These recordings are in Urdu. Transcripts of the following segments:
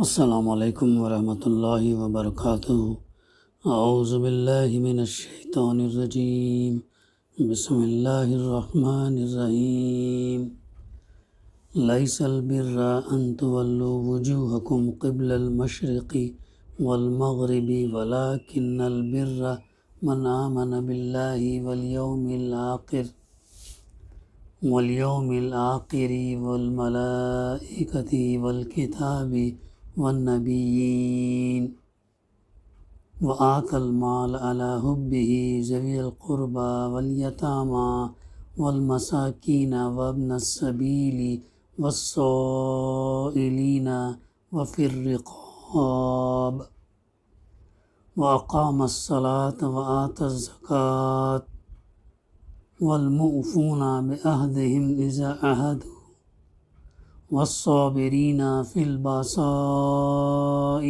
السلام علیکم ورحمۃ اللہ وبرکاتہ۔ اعوذ باللہ من الشیطان الرجیم، بسم اللہ الرحمن الرحیم۔ لیس البر ان تولوا وجوہکم قبل المشرق والمغرب ولکن البر من آمن باللہ واليوم الآخر والملائکۃ والکتاب والنبیین وآتى المال على حبه ذوي القربى واليتامى والمساکین وابن السبیل والسائلین وفي الرقاب وأقام الصلاة وآتى الزکاة والموفون بعہدهم إذا عاہدوا والصابرین فی البأساء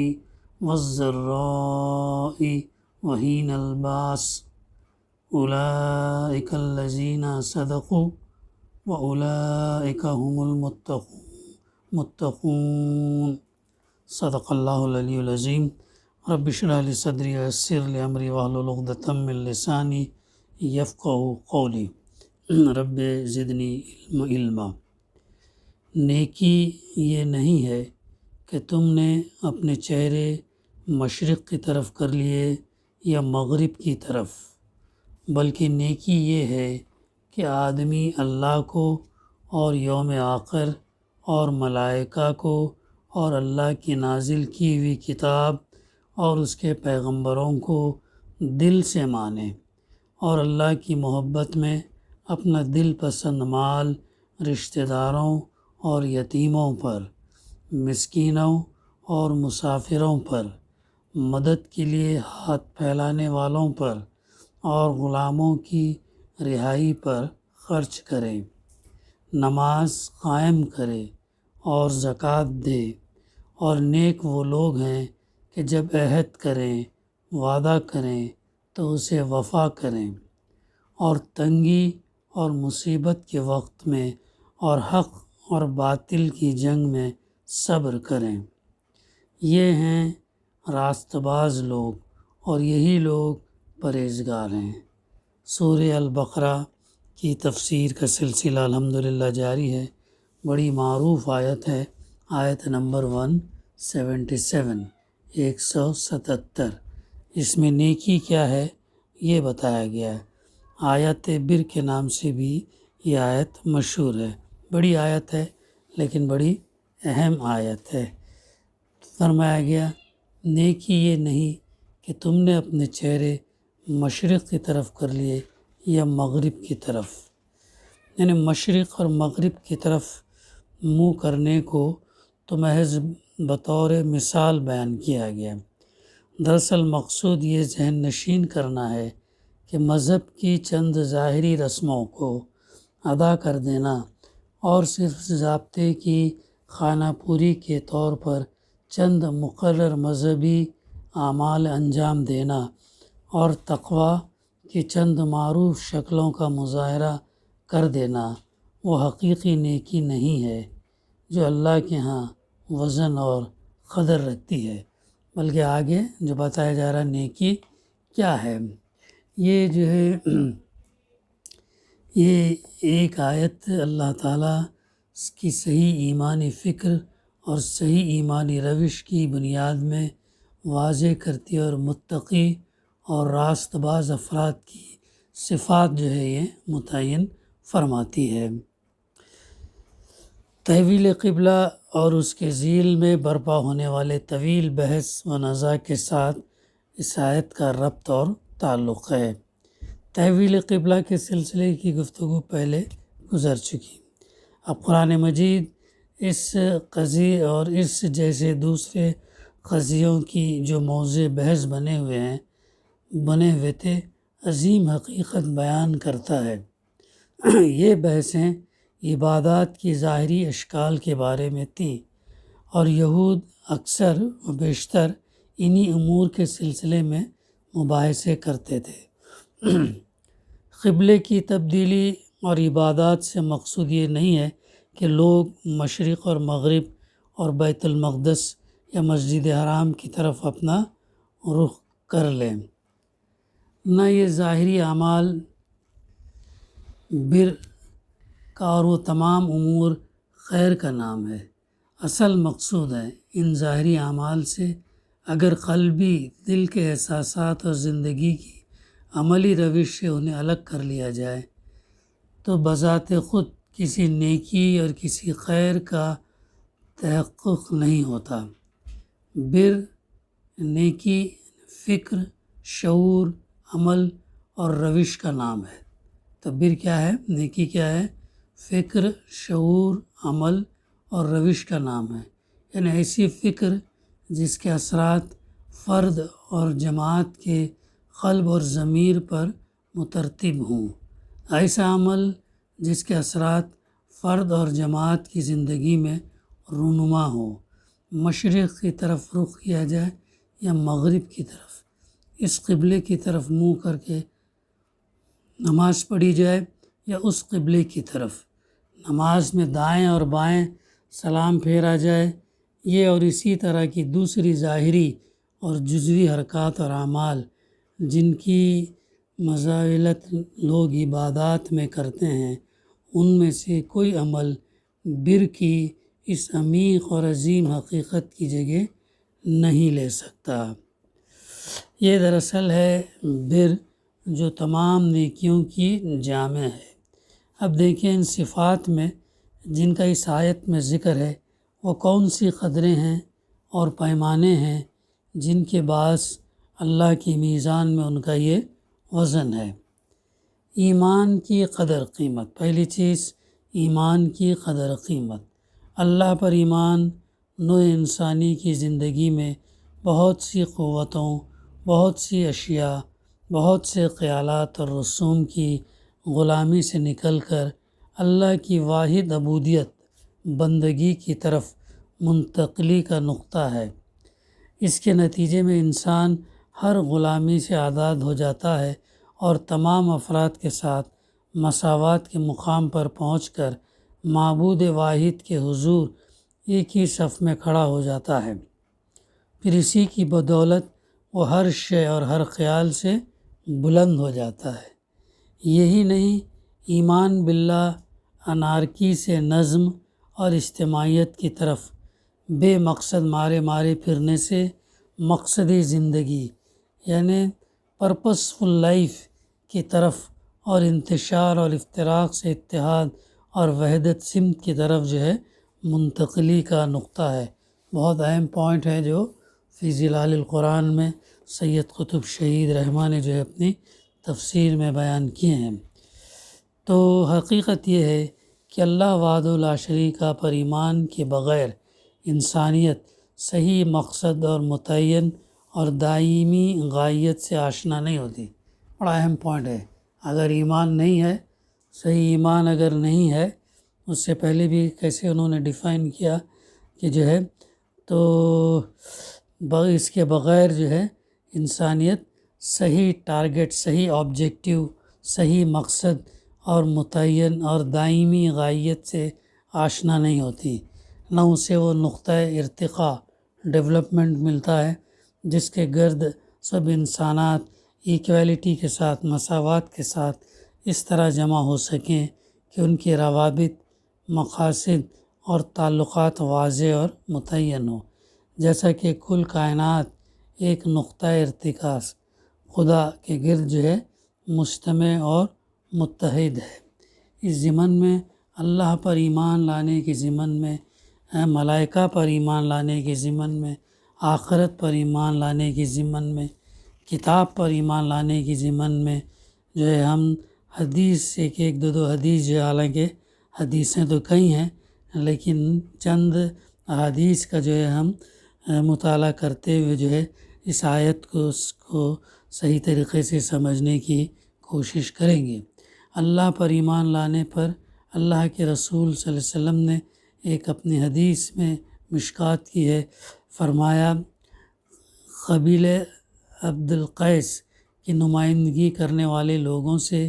والضراء وحین الباس اولئک الذین صدقوا واولئک هم المتقون۔ صدق اللہ العلی العظیم۔ رب اشرح لی صدری ویسر لی امری واحلل عقدۃ من لسانی یفقہوا قولی۔ رب زدنی علما۔ نیکی یہ نہیں ہے کہ تم نے اپنے چہرے مشرق کی طرف کر لیے یا مغرب کی طرف، بلکہ نیکی یہ ہے کہ آدمی اللہ کو اور یوم آخر اور ملائکہ کو اور اللہ کی نازل کی ہوئی کتاب اور اس کے پیغمبروں کو دل سے مانے، اور اللہ کی محبت میں اپنا دل پسند مال رشتہ داروں اور یتیموں پر، مسکینوں اور مسافروں پر، مدد کے لیے ہاتھ پھیلانے والوں پر اور غلاموں کی رہائی پر خرچ کرے، نماز قائم کرے اور زکوٰۃ دے، اور نیک وہ لوگ ہیں کہ جب عہد کریں، وعدہ کریں تو اسے وفا کریں، اور تنگی اور مصیبت کے وقت میں اور حق اور باطل کی جنگ میں صبر کریں۔ یہ ہیں راست باز لوگ اور یہی لوگ پرہیزگار ہیں۔ سورہ البقرہ کی تفسیر کا سلسلہ الحمدللہ جاری ہے۔ بڑی معروف آیت ہے، آیت نمبر 177، 177۔ اس میں نیکی کیا ہے یہ بتایا گیا ہے۔ آیت بر کے نام سے بھی یہ آیت مشہور ہے۔ بڑی آیت ہے لیکن بڑی اہم آیت ہے۔ فرمایا گیا نیکی یہ نہیں کہ تم نے اپنے چہرے مشرق کی طرف کر لیے یا مغرب کی طرف، یعنی مشرق اور مغرب کی طرف منہ کرنے کو تو محض بطور مثال بیان کیا گیا۔ دراصل مقصود یہ ذہن نشین کرنا ہے کہ مذہب کی چند ظاہری رسموں کو ادا کر دینا اور صرف ضابطے کی خانہ پوری کے طور پر چند مقرر مذہبی اعمال انجام دینا اور تقویٰ کی چند معروف شکلوں کا مظاہرہ کر دینا وہ حقیقی نیکی نہیں ہے جو اللہ کے ہاں وزن اور قدر رکھتی ہے، بلکہ آگے جو بتایا جا رہا نیکی کیا ہے، یہ جو ہے یہ ایک آیت اللہ تعالیٰ کی صحیح ایمانی فکر اور صحیح ایمانی روش کی بنیاد میں واضح کرتی ہے اور متقی اور راست باز افراد کی صفات جو ہے یہ متعین فرماتی ہے۔ تحویل قبلہ اور اس کے ذیل میں برپا ہونے والے طویل بحث و نزاع کے ساتھ اس آیت کا ربط اور تعلق ہے۔ تحویل قبلہ کے سلسلے کی گفتگو پہلے گزر چکی۔ اب قرآن مجید اس قضیے اور اس جیسے دوسرے قضیوں کی جو موضوع بحث بنے ہوئے تھے عظیم حقیقت بیان کرتا ہے۔ یہ بحثیں عبادات کی ظاہری اشکال کے بارے میں تھیں، اور یہود اکثر و بیشتر انہی امور کے سلسلے میں مباحثے کرتے تھے۔ قبلے کی تبدیلی اور عبادات سے مقصود یہ نہیں ہے کہ لوگ مشرق اور مغرب اور بیت المقدس یا مسجد حرام کی طرف اپنا رخ کر لیں۔ نہ یہ ظاہری اعمال بر کا اور وہ تمام امور خیر کا نام ہے۔ اصل مقصود ہے ان ظاہری اعمال سے اگر قلبی دل کے احساسات اور زندگی کی عملی روش سے انہیں الگ کر لیا جائے تو بذات خود کسی نیکی اور کسی خیر کا تحقق نہیں ہوتا۔ بر نیکی فکر، شعور، عمل اور روش کا نام ہے۔ تو بر کیا ہے؟ نیکی کیا ہے؟ فکر، شعور، عمل اور روش کا نام ہے، یعنی ایسی فکر جس کے اثرات فرد اور جماعت کے قلب اور ضمیر پر مترتب ہوں، ایسا عمل جس کے اثرات فرد اور جماعت کی زندگی میں رونما ہو۔ مشرق کی طرف رخ کیا جائے یا مغرب کی طرف، اس قبلے کی طرف منہ کر کے نماز پڑھی جائے یا اس قبلے کی طرف، نماز میں دائیں اور بائیں سلام پھیرا جائے، یہ اور اسی طرح کی دوسری ظاہری اور جزوی حرکات اور اعمال جن کی مزاولت لوگ عبادات میں کرتے ہیں، ان میں سے کوئی عمل بر کی اس عمیق اور عظیم حقیقت کی جگہ نہیں لے سکتا۔ یہ دراصل ہے بر جو تمام نیکیوں کی جامع ہے۔ اب دیکھیں ان صفات میں جن کا اس آیت میں ذکر ہے وہ کون سی قدریں ہیں اور پیمانے ہیں جن کے باعث اللہ کی میزان میں ان کا یہ وزن ہے۔ ایمان کی قدر قیمت، پہلی چیز ایمان کی قدر قیمت۔ اللہ پر ایمان نوع انسانی کی زندگی میں بہت سی قوتوں، بہت سی اشیاء، بہت سے خیالات اور رسوم کی غلامی سے نکل کر اللہ کی واحد عبودیت بندگی کی طرف منتقلی کا نقطہ ہے۔ اس کے نتیجے میں انسان ہر غلامی سے آزاد ہو جاتا ہے اور تمام افراد کے ساتھ مساوات کے مقام پر پہنچ کر معبود واحد کے حضور ایک ہی صف میں کھڑا ہو جاتا ہے۔ پھر اسی کی بدولت وہ ہر شے اور ہر خیال سے بلند ہو جاتا ہے۔ یہی نہیں، ایمان باللہ انارکی سے نظم اور اجتماعیت کی طرف، بے مقصد مارے پھرنے سے مقصدی زندگی یعنی پرپسفل لائف کی طرف اور انتشار اور افتراق سے اتحاد اور وحدت سمت کی طرف منتقلی کا نقطہ ہے۔ بہت اہم پوائنٹ ہے جو فی ظلال القرآن میں سید قطب شہید رحمٰ نے اپنی تفسیر میں بیان کیے ہیں۔ تو حقیقت یہ ہے کہ اللہ وحدہ لا شریک پر ایمان کے بغیر انسانیت صحیح مقصد اور متعین اور دائمی غائیت سے آشنا نہیں ہوتی۔ بڑا اہم پوائنٹ ہے۔ اگر ایمان نہیں ہے، صحیح ایمان اگر نہیں ہے، اس سے پہلے بھی کیسے انہوں نے ڈیفائن کیا کہ تو اس کے بغیر انسانیت صحیح ٹارگٹ، صحیح آبجیکٹیو، صحیح مقصد اور متعین اور دائمی غائیت سے آشنا نہیں ہوتی، نہ اسے وہ نقطہ ارتقاء ڈیولپمنٹ ملتا ہے جس کے گرد سب انسانات ایکویلٹی کے ساتھ، مساوات کے ساتھ اس طرح جمع ہو سکیں کہ ان کے روابط، مقاصد اور تعلقات واضح اور متعین ہوں، جیسا کہ کل کائنات ایک نقطہ ارتکاز خدا کے گرد مجتمع اور متحد ہے۔ اس ضمن میں اللہ پر ایمان لانے کے ضمن میں، ملائکہ پر ایمان لانے کے ضمن میں، آخرت پر ایمان لانے کے ضمن میں، کتاب پر ایمان لانے کے ضمن میں ہم حدیث سے کہ ایک دو حدیث حالانکہ حدیثیں تو کئی ہیں لیکن چند احادیث کا ہم مطالعہ کرتے ہوئے اس آیت کو صحیح طریقے سے سمجھنے کی کوشش کریں گے۔ اللہ پر ایمان لانے پر اللہ کے رسول صلی اللہ علیہ وسلم نے ایک اپنی حدیث میں مشکات کی ہے، فرمایا قبیلہ عبد القیس کی نمائندگی کرنے والے لوگوں سے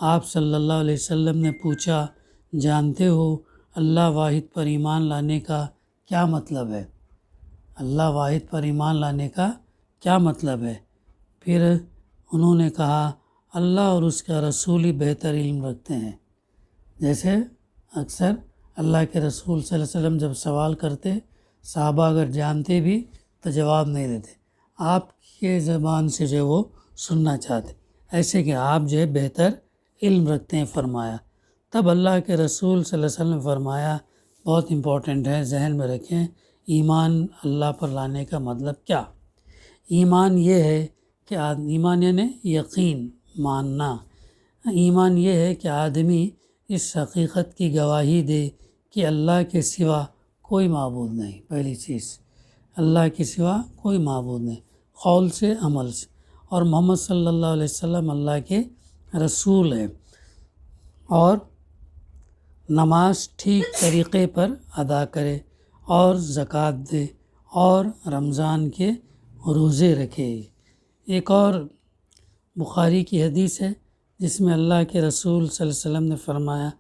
آپ صلی اللہ علیہ وسلم نے پوچھا، جانتے ہو اللہ واحد پر ایمان لانے کا کیا مطلب ہے؟ اللہ واحد پر ایمان لانے کا کیا مطلب ہے؟ پھر انہوں نے کہا اللہ اور اس کا رسول ہی بہتر علم رکھتے ہیں۔ جیسے اکثر اللہ کے رسول صلی اللہ علیہ وسلم جب سوال کرتے، صحابہ اگر جانتے بھی تو جواب نہیں دیتے، آپ کے زبان سے جو وہ سننا چاہتے، ایسے کہ آپ جو ہے بہتر علم رکھتے ہیں فرمایا۔ تب اللہ کے رسول صلی اللہ علیہ وسلم نے فرمایا، بہت امپورٹنٹ ہے، ذہن میں رکھیں، ایمان اللہ پر لانے کا مطلب کیا؟ ایمان یہ ہے کہ ایمان یعنی یقین، ماننا۔ ایمان یہ ہے کہ آدمی اس حقیقت کی گواہی دے کہ اللہ کے سوا کوئی معبود نہیں، پہلی چیز، اللہ کے سوا کوئی معبود نہیں، قول سے عمل سے، اور محمد صلی اللہ علیہ وسلم اللہ کے رسول ہیں، اور نماز ٹھیک طریقے پر ادا کرے، اور زکوٰۃ دے، اور رمضان کے روزے رکھے۔ ایک اور بخاری کی حدیث ہے جس میں اللہ کے رسول صلی اللہ علیہ وسلم نے فرمایا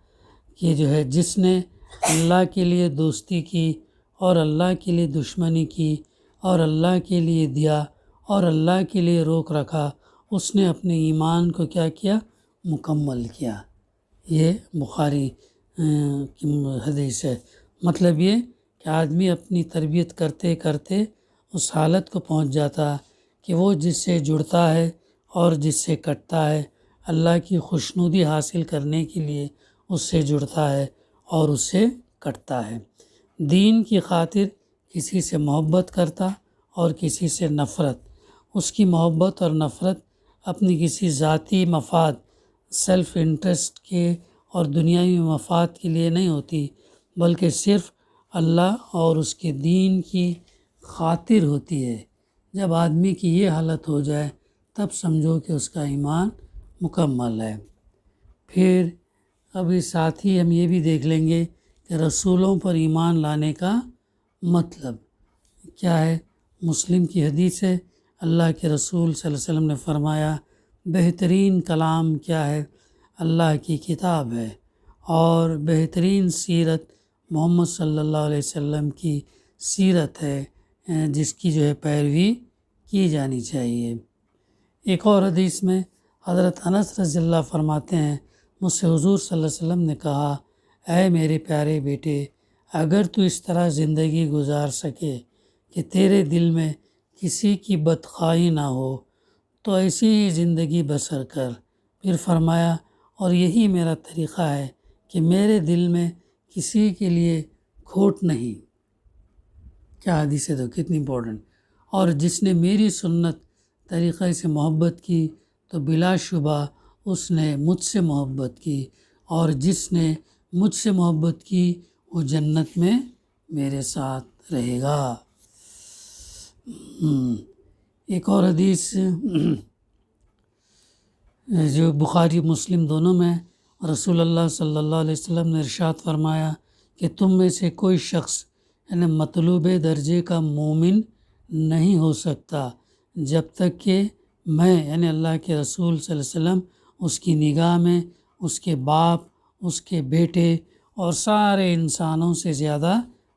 کہ جو ہے جس نے اللہ کے لیے دوستی کی اور اللہ کے لیے دشمنی کی اور اللہ کے لیے دیا اور اللہ کے لیے روک رکھا، اس نے اپنے ایمان کو کیا کیا؟ مکمل کیا۔ یہ بخاری کی حدیث ہے۔ مطلب یہ کہ آدمی اپنی تربیت کرتے کرتے اس حالت کو پہنچ جاتا کہ وہ جس سے جڑتا ہے اور جس سے کٹتا ہے، اللہ کی خوشنودی حاصل کرنے کے لیے اس سے جڑتا ہے اور اس سے کٹتا ہے، دین کی خاطر کسی سے محبت کرتا اور کسی سے نفرت۔ اس کی محبت اور نفرت اپنی کسی ذاتی مفاد، سیلف انٹرسٹ کے اور دنیاوی مفاد کے لیے نہیں ہوتی، بلکہ صرف اللہ اور اس کے دین کی خاطر ہوتی ہے۔ جب آدمی کی یہ حالت ہو جائے تب سمجھو کہ اس کا ایمان مکمل ہے۔ پھر ابھی ساتھ ہی ہم یہ بھی دیکھ لیں گے کہ رسولوں پر ایمان لانے کا مطلب کیا ہے۔ مسلم کی حدیث ہے، اللہ کے رسول صلی اللہ علیہ وسلم نے فرمایا، بہترین کلام کیا ہے؟ اللہ کی کتاب ہے، اور بہترین سیرت محمد صلی اللہ علیہ وسلم کی سیرت ہے، جس کی جو ہے پیروی کی جانی چاہیے۔ ایک اور حدیث میں حضرت انس رضی اللہ فرماتے ہیں، مجھ سے حضور صلی اللہ علیہ وسلم نے کہا، اے میرے پیارے بیٹے، اگر تو اس طرح زندگی گزار سکے کہ تیرے دل میں کسی کی بدخواہی نہ ہو تو ایسی ہی زندگی بسر کر۔ پھر فرمایا، اور یہی میرا طریقہ ہے کہ میرے دل میں کسی کے لیے کھوٹ نہیں۔ کیا حدیث ہے، تو کتنی امپورٹنٹ۔ اور جس نے میری سنت طریقے سے محبت کی تو بلا شبہ اس نے مجھ سے محبت کی، اور جس نے مجھ سے محبت کی وہ جنت میں میرے ساتھ رہے گا۔ ایک اور حدیث جو بخاری مسلم دونوں میں، رسول اللہ صلی اللہ علیہ وسلم نے ارشاد فرمایا کہ تم میں سے کوئی شخص یعنی مطلوب درجے کا مومن نہیں ہو سکتا جب تک کہ میں یعنی اللہ کے رسول صلی اللہ علیہ وسلم اس کی نگاہ میں اس کے باپ، اس کے بیٹے اور سارے انسانوں سے زیادہ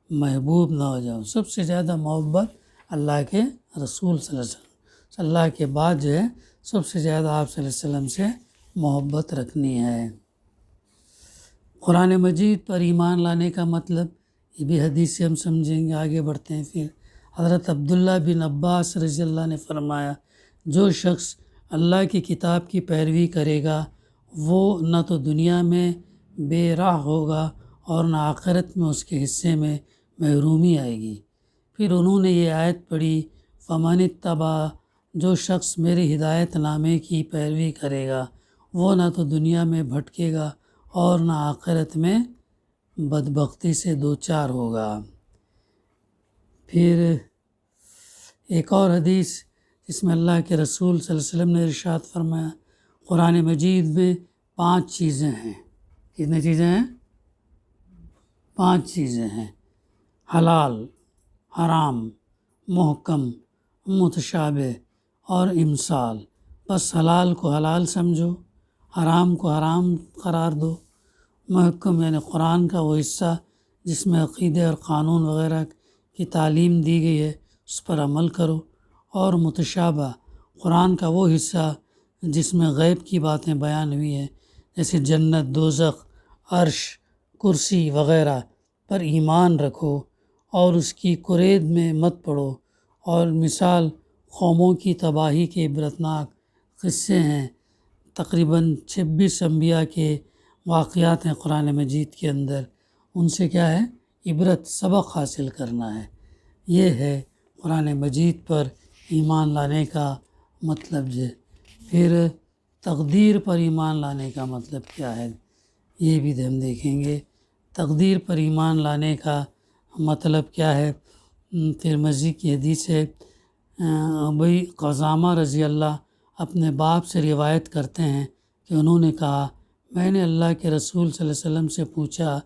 محبوب نہ ہو جاؤں۔ سب سے زیادہ محبت اللہ کے رسول صلی اللہ علیہ وسلم، اللہ کے بعد جو ہے سب سے زیادہ آپ صلی اللہ علیہ وسلم سے محبت رکھنی ہے۔ قرآن مجید پر ایمان لانے کا مطلب یہ بھی حدیث سے ہم سمجھیں گے۔ آگے بڑھتے ہیں۔ پھر حضرت عبداللہ بن عباس رضی اللہ نے فرمایا، جو شخص اللہ کی کتاب کی پیروی کرے گا وہ نہ تو دنیا میں بے راہ ہوگا اور نہ آخرت میں اس کے حصے میں محرومی آئے گی۔ پھر انہوں نے یہ آیت پڑھی، فمن اتبع، جو شخص میرے ہدایت نامے کی پیروی کرے گا وہ نہ تو دنیا میں بھٹکے گا اور نہ آخرت میں بدبختی سے دوچار ہوگا۔ پھر ایک اور حدیث جس میں اللہ کے رسول صلی اللہ علیہ وسلم نے ارشاد فرمایا، قرآن مجید میں 5 چیزیں ہیں۔ کتنے چیزیں ہیں؟ 5 چیزیں ہیں، حلال، حرام، محکم، متشابہ اور امثال۔ بس حلال کو حلال سمجھو، حرام کو حرام قرار دو، محکم یعنی قرآن کا وہ حصہ جس میں عقیدے اور قانون وغیرہ کی تعلیم دی گئی ہے اس پر عمل کرو، اور متشابہ قرآن کا وہ حصہ جس میں غیب کی باتیں بیان ہوئی ہیں جیسے جنت، دوزخ، عرش، کرسی وغیرہ پر ایمان رکھو، اور اس کی قرید میں مت پڑو، اور مثال قوموں کی تباہی کے عبرتناک قصے ہیں۔ تقریباً 26 انبیاء کے واقعات ہیں قرآن مجید کے اندر، ان سے کیا ہے؟ عبرت، سبق حاصل کرنا ہے۔ یہ ہے قرآن مجید پر ایمان لانے کا مطلب ہے۔ پھر تقدیر پر ایمان لانے کا مطلب کیا ہے، یہ بھی ہم دیکھیں گے۔ تقدیر پر ایمان لانے کا مطلب کیا ہے؟ ترمذی کی حدیث ہے، ابی قحافہ رضی اللہ اپنے باپ سے روایت کرتے ہیں کہ انہوں نے کہا، میں نے اللہ کے رسول صلی اللہ علیہ وسلم سے پوچھا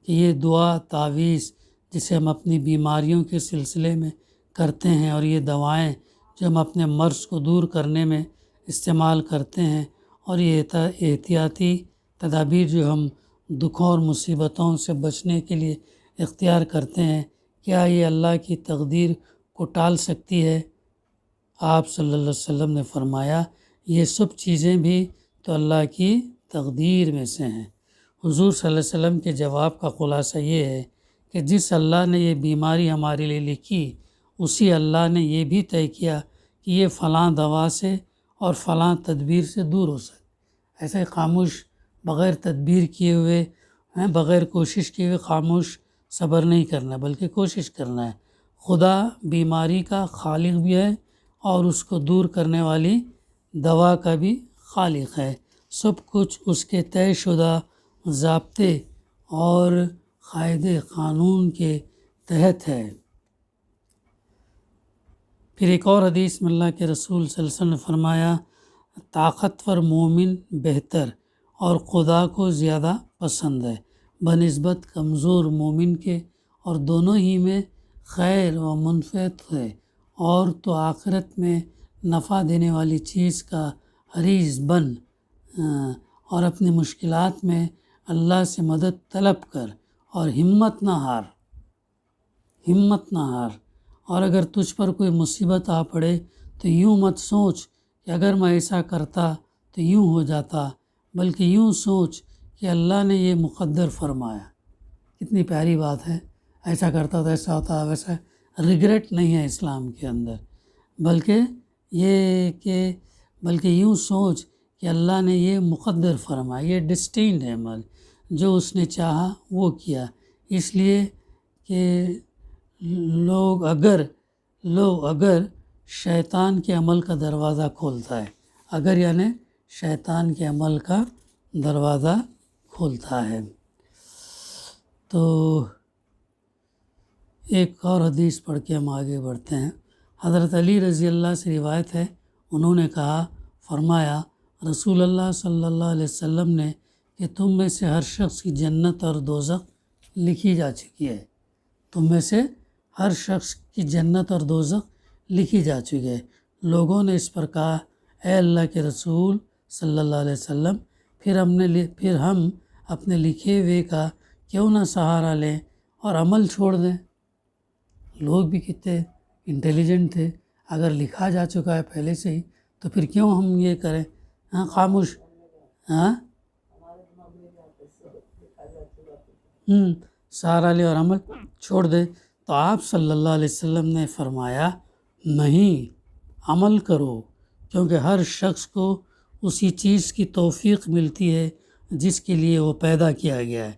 کہ یہ دعا، تعویذ جسے ہم اپنی بیماریوں کے سلسلے میں کرتے ہیں، اور یہ دوائیں جو ہم اپنے مرض کو دور کرنے میں استعمال کرتے ہیں، اور یہ احتیاطی تدابیر جو ہم دکھوں اور مصیبتوں سے بچنے کے لیے اختیار کرتے ہیں، کیا یہ اللہ کی تقدیر کو ٹال سکتی ہے؟ آپ صلی اللہ علیہ وسلم نے فرمایا، یہ سب چیزیں بھی تو اللہ کی تقدیر میں سے ہیں۔ حضور صلی اللہ علیہ وسلم کے جواب کا خلاصہ یہ ہے کہ جس اللہ نے یہ بیماری ہمارے لیے لکھی، اسی اللہ نے یہ بھی طے کیا کہ یہ فلاں دوا سے اور فلاں تدبیر سے دور ہو سکے۔ ایسے خاموش بغیر تدبیر کیے ہوئے، بغیر کوشش کیے ہوئے خاموش صبر نہیں کرنا، بلکہ کوشش کرنا ہے۔ خدا بیماری کا خالق بھی ہے اور اس کو دور کرنے والی دوا کا بھی خالق ہے۔ سب کچھ اس کے طے شدہ ضابطے اور قاعدے قانون کے تحت ہے۔ پھر ایک اور حدیث میں اللہ کے رسول صلی اللہ علیہ وسلم نے فرمایا، طاقتور مومن بہتر اور خدا کو زیادہ پسند ہے بنسبت کمزور مومن کے، اور دونوں ہی میں خیر و منفعت ہے، اور تو آخرت میں نفع دینے والی چیز کا حریص بن، اور اپنی مشکلات میں اللہ سے مدد طلب کر، اور ہمت نہ ہار، اور اگر تجھ پر کوئی مصیبت آ پڑے تو یوں مت سوچ کہ اگر میں ایسا کرتا تو یوں ہو جاتا، بلکہ یوں سوچ کہ اللہ نے یہ مقدر فرمایا۔ کتنی پیاری بات ہے، ایسا کرتا تو ایسا ہوتا، ویسا ریگریٹ نہیں ہے اسلام کے اندر، بلکہ یوں سوچ کہ اللہ نے یہ مقدر فرمایا، یہ ڈسٹینڈ ہے عمل، جو اس نے چاہا وہ کیا۔ اس لیے کہ لوگ اگر شیطان کے عمل کا دروازہ کھولتا ہے، اگر یعنی شیطان کے عمل کا دروازہ کھولتا ہے۔ تو ایک اور حدیث پڑھ کے ہم آگے بڑھتے ہیں۔ حضرت علی رضی اللہ سے روایت ہے، انہوں نے فرمایا رسول اللہ صلی اللہ علیہ وسلم نے کہ تم میں سے ہر شخص کی جنت اور دوزخ لکھی جا چکی ہے، تم میں سے ہر شخص کی جنت اور دوزخ لکھی جا چکی ہے۔ لوگوں نے اس پر کہا، اے اللہ کے رسول صلی اللہ علیہ وسلم، پھر ہم اپنے لکھے ہوئے کا کیوں نہ سہارا لیں اور عمل چھوڑ دیں؟ لوگ بھی کتنے انٹیلیجنٹ تھے، اگر لکھا جا چکا ہے پہلے سے ہی تو پھر کیوں ہم یہ کریں؟ خاموش سہارا لے اور عمل چھوڑ دے۔ تو آپ صلی اللہ علیہ وسلم نے فرمایا، نہیں، عمل کرو، کیونکہ ہر شخص کو اسی چیز کی توفیق ملتی ہے جس کے لیے وہ پیدا کیا گیا ہے۔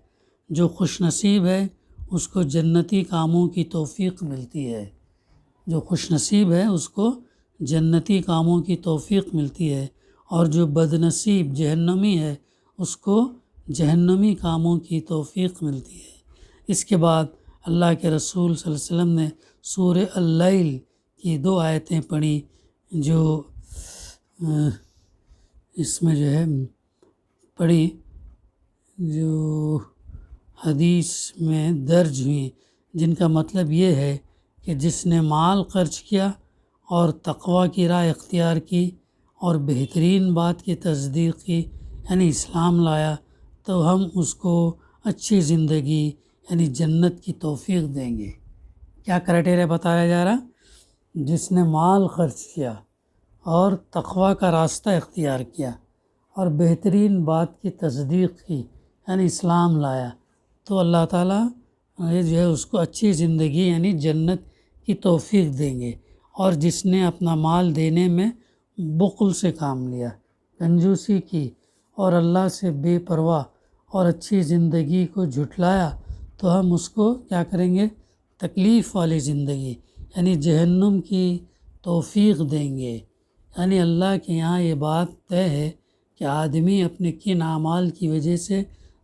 جو خوش نصیب ہے اس کو جنتی کاموں کی توفیق ملتی ہے، جو خوش نصیب ہے اس کو جنتی کاموں کی توفیق ملتی ہے، اور جو بد نصیب جہنمی ہے اس کو جہنمی کاموں کی توفیق ملتی ہے۔ اس کے بعد اللہ کے رسول صلی اللہ علیہ وسلم نے سورہ اللیل کی 2 آیتیں پڑھی جو اس میں جو حدیث میں درج ہوئی، جن کا مطلب یہ ہے کہ جس نے مال خرچ کیا اور تقوی کی راہ اختیار کی اور بہترین بات کی تصدیق کی، یعنی اسلام لایا، تو ہم اس کو اچھی زندگی یعنی جنت کی توفیق دیں گے۔ کیا کرائٹیریا بتایا جا رہا؟ جس نے مال خرچ کیا اور تقوی کا راستہ اختیار کیا اور بہترین بات کی تصدیق کی یعنی اسلام لایا، تو اللہ تعالیٰ یہ جو ہے اس کو اچھی زندگی یعنی جنت کی توفیق دیں گے۔ اور جس نے اپنا مال دینے میں بخل سے کام لیا، کنجوسی کی اور اللہ سے بے پرواہ اور اچھی زندگی کو جھٹلایا، تو ہم اس کو کیا کریں گے؟ تکلیف والی زندگی یعنی جہنم کی توفیق دیں گے۔ یعنی اللہ کے یہاں یہ بات طے ہے کہ آدمی اپنے کن اعمال کی وجہ سے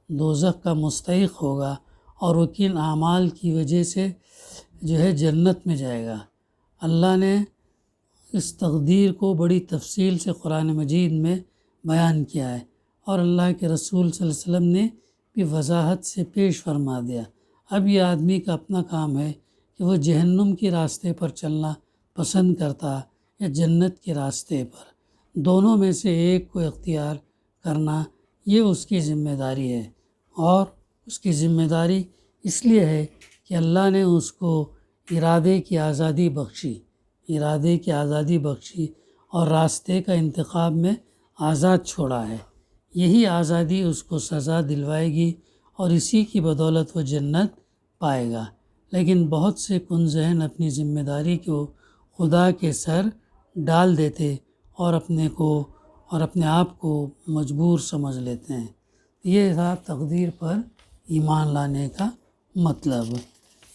دوزخ کا مستحق ہوگا اور وہ کن اعمال کی وجہ سے جو ہے جنت میں جائے گا۔ اللہ نے اس تقدیر کو بڑی تفصیل سے قرآن مجید میں بیان کیا ہے، اور اللہ کے رسول صلی اللہ علیہ وسلم نے بھی وضاحت سے پیش فرما دیا۔ اب یہ آدمی کا اپنا کام ہے کہ وہ جہنم کے راستے پر چلنا پسند کرتا یا جنت کے راستے پر، دونوں میں سے ایک کو اختیار کرنا یہ اس کی ذمہ داری ہے۔ اور اس کی ذمہ داری اس لیے ہے کہ اللہ نے اس کو ارادے کی آزادی بخشی اور راستے کا انتخاب میں آزاد چھوڑا ہے۔ یہی آزادی اس کو سزا دلوائے گی اور اسی کی بدولت وہ جنت پائے گا۔ لیکن بہت سے کن ذہن اپنی ذمہ داری کو خدا کے سر ڈال دیتے اور اپنے آپ کو مجبور سمجھ لیتے ہیں۔ یہ تھا تقدیر پر ایمان لانے کا مطلب۔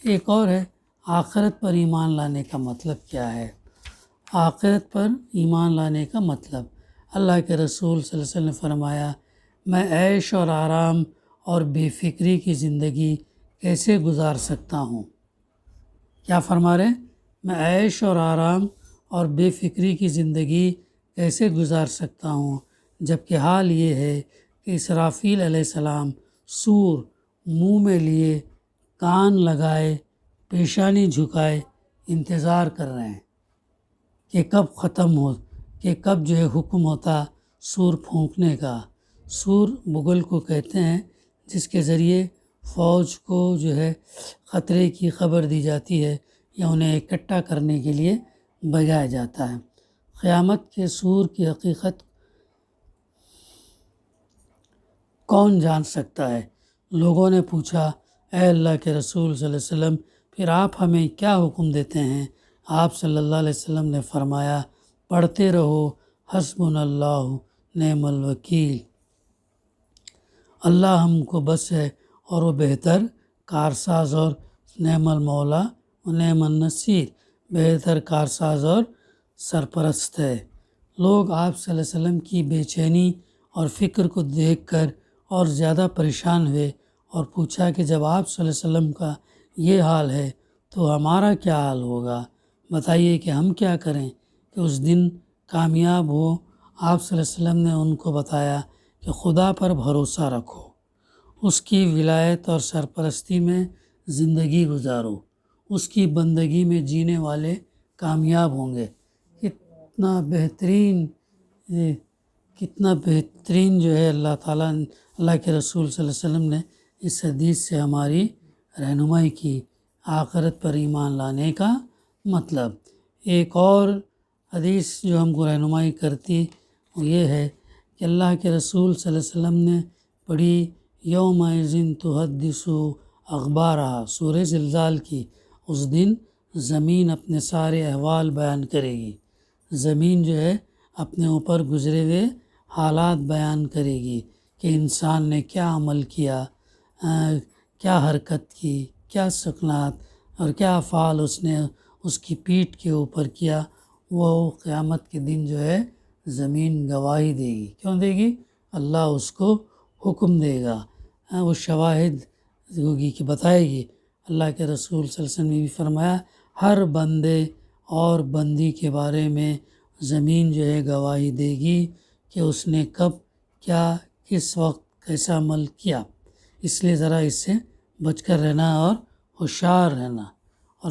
ایک اور ہے آخرت پر ایمان لانے کا مطلب کیا ہے؟ آخرت پر ایمان لانے کا مطلب، اللہ کے رسول صلی اللہ علیہ وسلم نے فرمایا، میں عیش اور آرام اور بے فکری کی زندگی کیسے گزار سکتا ہوں؟ کیا فرما رہے ہیں؟ میں عیش اور آرام اور بے فکری کی زندگی کیسے گزار سکتا ہوں، جبکہ حال یہ ہے کہ اسرافیل علیہ السلام سور منہ میں لیے، کان لگائے، پیشانی جھکائے انتظار کر رہے ہیں کہ کب ختم ہو، کہ کب جو ہے حکم ہوتا سور پھونکنے کا۔ سور بگل کو کہتے ہیں جس کے ذریعے فوج کو جو ہے خطرے کی خبر دی جاتی ہے یا انہیں اکٹھا کرنے کے لیے بجایا جاتا ہے۔ قیامت کے سور کی حقیقت کون جان سکتا ہے؟ لوگوں نے پوچھا، اے اللہ کے رسول صلی اللہ علیہ وسلم، پھر آپ ہمیں کیا حکم دیتے ہیں؟ آپ صلی اللہ علیہ وسلم نے فرمایا، پڑھتے رہو حسبنا اللہ نعم الوکیل، اللہ ہم کو بس ہے اور وہ بہتر کارساز، اور نعم المولا و نعم النصیر، بہتر کارساز اور سرپرست ہے۔ لوگ آپ صلی اللہ علیہ وسلم کی بے چینی اور فکر کو دیکھ کر اور زیادہ پریشان ہوئے اور پوچھا کہ جب آپ صلی اللہ علیہ وسلم کا یہ حال ہے تو ہمارا کیا حال ہوگا؟ بتائیے کہ ہم کیا کریں کہ اس دن کامیاب ہو؟ آپ صلی اللہ علیہ وسلم نے ان کو بتایا کہ خدا پر بھروسہ رکھو، اس کی ولایت اور سرپرستی میں زندگی گزارو، اس کی بندگی میں جینے والے کامیاب ہوں گے۔ کتنا بہترین جو ہے اللہ کے رسول صلی اللہ علیہ وسلم نے اس حدیث سے ہماری رہنمائی کی، آخرت پر ایمان لانے کا مطلب۔ ایک اور حدیث جو ہم کو رہنمائی کرتی وہ یہ ہے کہ اللہ کے رسول صلی اللہ علیہ وسلم نے پڑھی، یومئذ تحدث اخبارہا، سورہ زلزال کی۔ اس دن زمین اپنے سارے احوال بیان کرے گی، زمین جو ہے اپنے اوپر گزرے ہوئے حالات بیان کرے گی کہ انسان نے کیا عمل کیا، کیا حرکت کی، کیا سکنات اور کیا افعال اس نے اس کی پیٹھ کے اوپر کیا۔ وہ قیامت کے دن جو ہے زمین گواہی دے گی۔ کیوں دے گی؟ اللہ اس کو حکم دے گا، وہ شواہد ہوگی کہ بتائے گی۔ اللہ کے رسول صلی اللہ علیہ وسلم نے بھی فرمایا، ہر بندے اور بندی کے بارے میں زمین جو ہے گواہی دے گی کہ اس نے کب، کیا، کس وقت، کیسا عمل کیا۔ اس لیے ذرا اس سے بچ کر رہنا اور ہوشیار رہنا۔ اور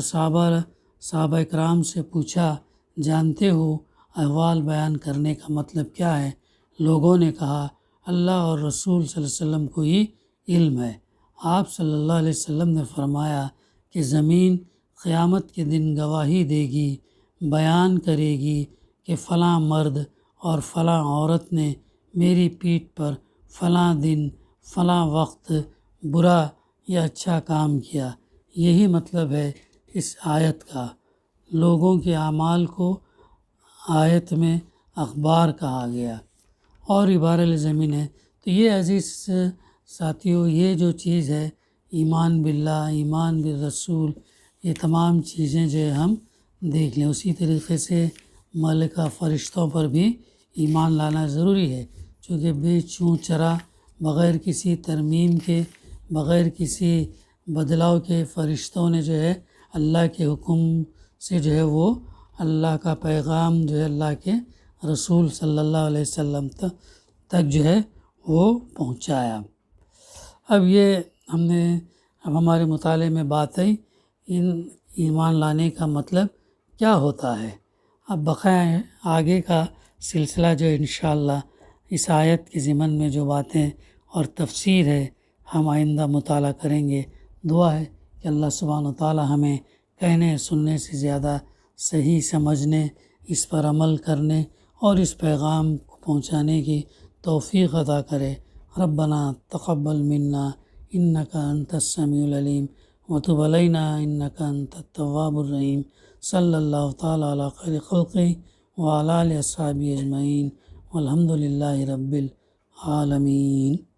صحابہ اکرام سے پوچھا، جانتے ہو احوال بیان کرنے کا مطلب کیا ہے؟ لوگوں نے کہا، اللہ اور رسول صلی اللہ علیہ وسلم کو ہی علم ہے۔ آپ صلی اللہ علیہ وسلم نے فرمایا کہ زمین قیامت کے دن گواہی دے گی، بیان کرے گی کہ فلاں مرد اور فلاں عورت نے میری پیٹھ پر فلاں دن فلاں وقت برا یا اچھا کام کیا۔ یہی مطلب ہے اس آیت کا۔ لوگوں کے اعمال کو آیت میں اخبار کہا گیا اور عبارہ زمین ہے۔ تو یہ عزیز ساتھیوں، یہ جو چیز ہے ایمان باللہ، ایمان بالرسول، یہ تمام چیزیں جو ہے ہم دیکھ لیں۔ اسی طریقے سے ملائکہ فرشتوں پر بھی ایمان لانا ضروری ہے، چونکہ بے چوں چرا بغیر کسی ترمیم کے، بغیر کسی بدلاؤ کے فرشتوں نے جو ہے اللہ کے حکم سے جو ہے وہ اللہ کا پیغام جو ہے اللہ کے رسول صلی اللہ علیہ وسلم تک جو ہے وہ پہنچایا۔ اب یہ اب ہمارے مطالعے میں بات آئی ان ایمان لانے کا مطلب کیا ہوتا ہے۔ اب بقیہ آگے کا سلسلہ جو انشاءاللہ اس آیت کے ضمن میں جو باتیں اور تفسیر ہے ہم آئندہ مطالعہ کریں گے۔ دعا ہے کہ اللہ سبحانہ و تعالی ہمیں کہنے سننے سے زیادہ صحیح سمجھنے، اس پر عمل کرنے اور اس پیغام کو پہنچانے کی توفیق عطا کرے۔ ربنا تقبل منا انک انت السمیع العلیم وتب علینا انک انت التواب الرحیم۔ صلی اللہ تعالی علی خیر خلقہ وعلی آلہ اصحابہ اجمعین والحمد للہ رب العالمین۔